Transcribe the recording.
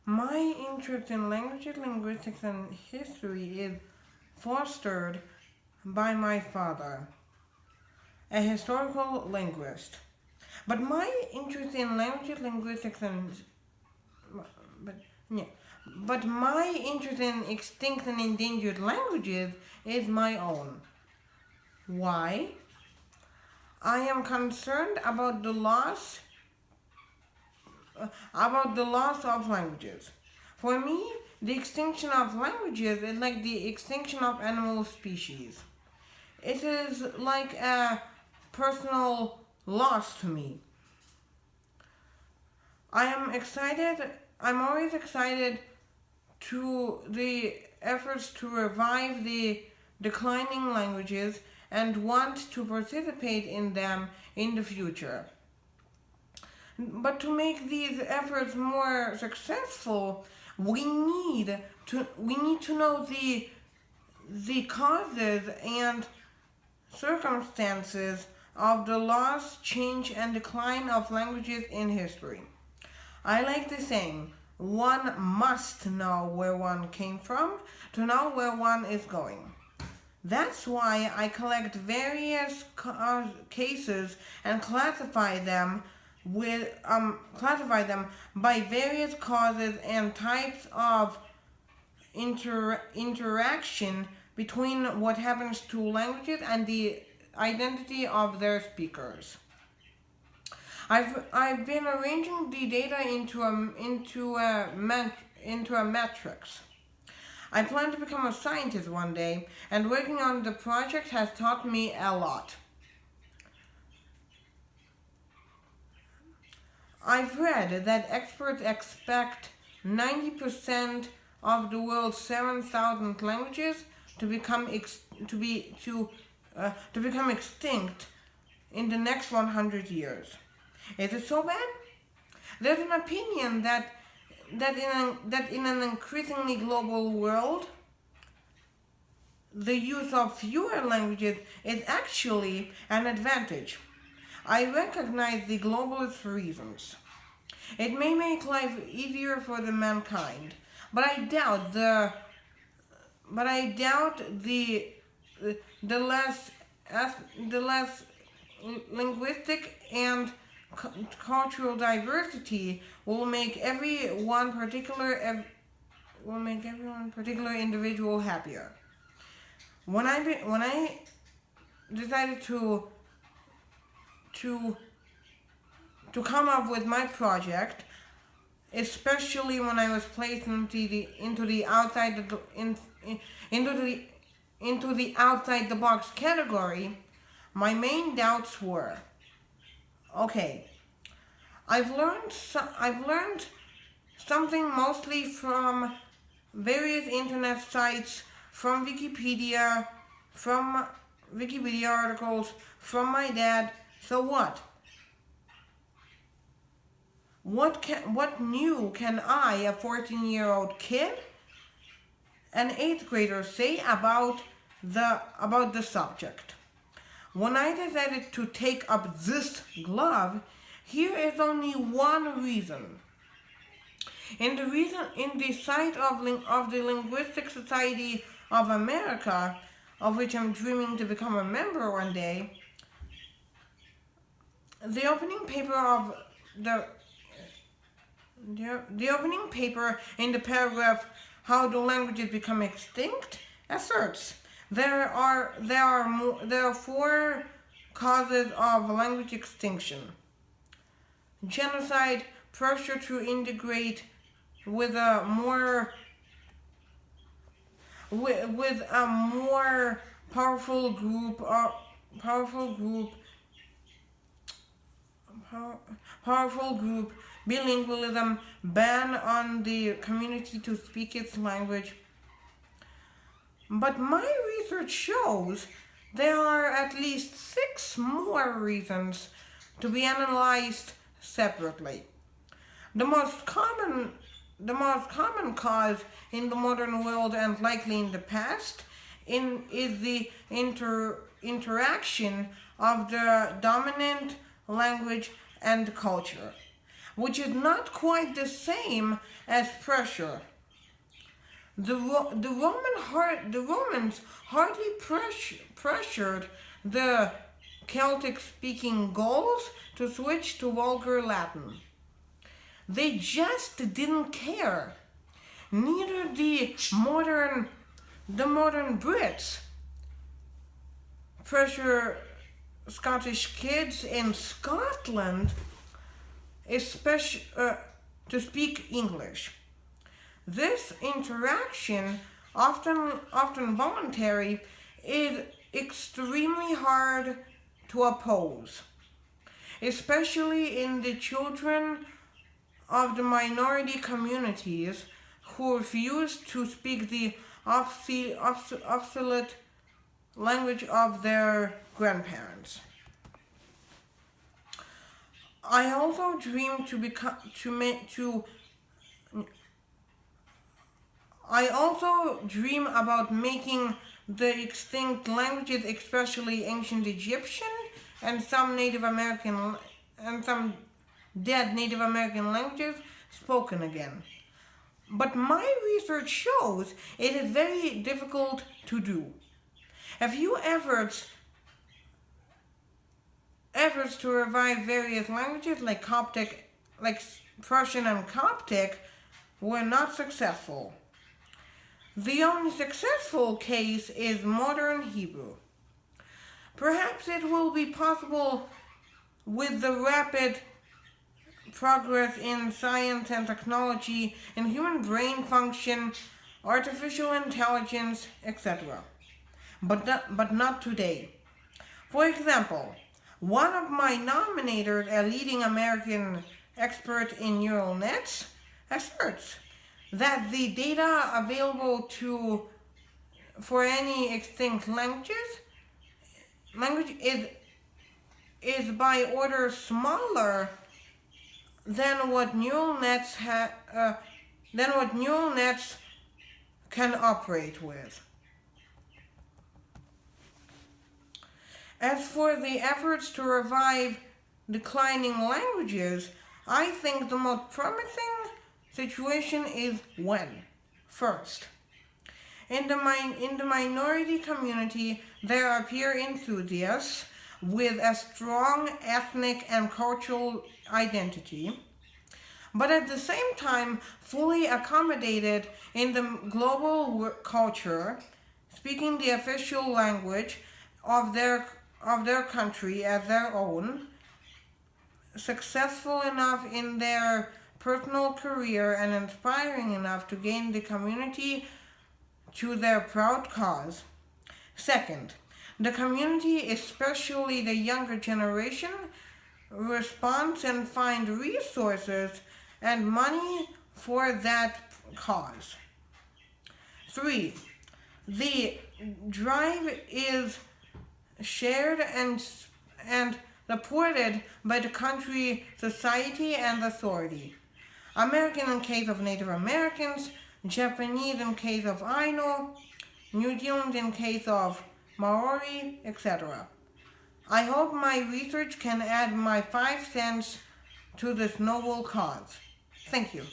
My interest in languages, linguistics, and history is fostered by my father, a historical linguist. But my interest in languages, linguistics, and but yeah, but my interest in extinct and endangered languages is my own. Why? I am concerned about the loss of languages. For me, the extinction of languages is like the extinction of animal species. It is like a personal loss to me. I am excited, I'm always excited to the efforts to revive the declining languages and want to participate in them in the future. But to make these efforts more successful, we need to know the causes and circumstances of the loss, change, and decline of languages in history. I like the saying, one must know where one came from to know where one is going. That's why I collect various cases and classify them by various causes and types of interaction between what happens to languages and the identity of their speakers. I've been arranging the data into a matrix. I plan to become a scientist one day, and working on the project has taught me a lot. I've read that experts expect 90% of the world's 7,000 languages to become to become extinct in the next 100 years. Is it so bad? There's an opinion that in an increasingly global world, the use of fewer languages is actually an advantage. I recognize the globalist reasons. It may make life easier for the mankind, but I doubt the less linguistic and cultural diversity will make every one particular individual happier. When I decided to come up with my project, especially when I was placed into the outside the box category, my main doubts were, okay, I've learned something mostly from various internet sites, from Wikipedia articles, from my dad. So what? What new can I, a 14-year-old kid, an 8th grader, say about the subject? When I decided to take up this glove, here is only one reason. In the site of the Linguistic Society of America, of which I'm dreaming to become a member one day, the opening paper in the paragraph "How do languages become extinct?" asserts there are 4 causes of language extinction: genocide, pressure to integrate with a more powerful group, bilingualism, ban on the community to speak its language. But my research shows there are at least 6 more reasons to be analyzed separately. The most common cause in the modern world, and likely in the past, is the interaction of the dominant language and culture. which is not quite the same as pressure. The Romans hardly pressured the Celtic-speaking Gauls to switch to vulgar Latin. They just didn't care. Neither the modern Brits pressure Scottish kids in Scotland, especially to speak English. This interaction, often voluntary, is extremely hard to oppose, especially in the children of the minority communities who refuse to speak the obsolete language of their grandparents. I also dream to become to I also dream about making the extinct languages, especially ancient Egyptian and some dead Native American languages, spoken again. But my research shows it is very difficult to do. A few efforts to revive various languages like Prussian and Coptic were not successful. The only successful case is modern Hebrew. Perhaps it will be possible with the rapid progress in science and technology, in human brain function, artificial intelligence, etc. But not today. For example, one of my nominators, a leading American expert in neural nets, asserts that the data available for any extinct language is by order smaller than what neural nets can operate with. As for the efforts to revive declining languages, I think the most promising situation is when. First, in the minority community, there appear enthusiasts with a strong ethnic and cultural identity, but at the same time fully accommodated in the global culture, speaking the official language of their country as their own, successful enough in their personal career and inspiring enough to gain the community to their proud cause. Second, the community, especially the younger generation, responds and find resources and money for that cause. 3. The drive is shared and supported by the country, society, and authority. American in case of Native Americans, Japanese in case of Ainu, New Zealand in case of Maori, etc. I hope my research can add my 5 cents to this noble cause. Thank you.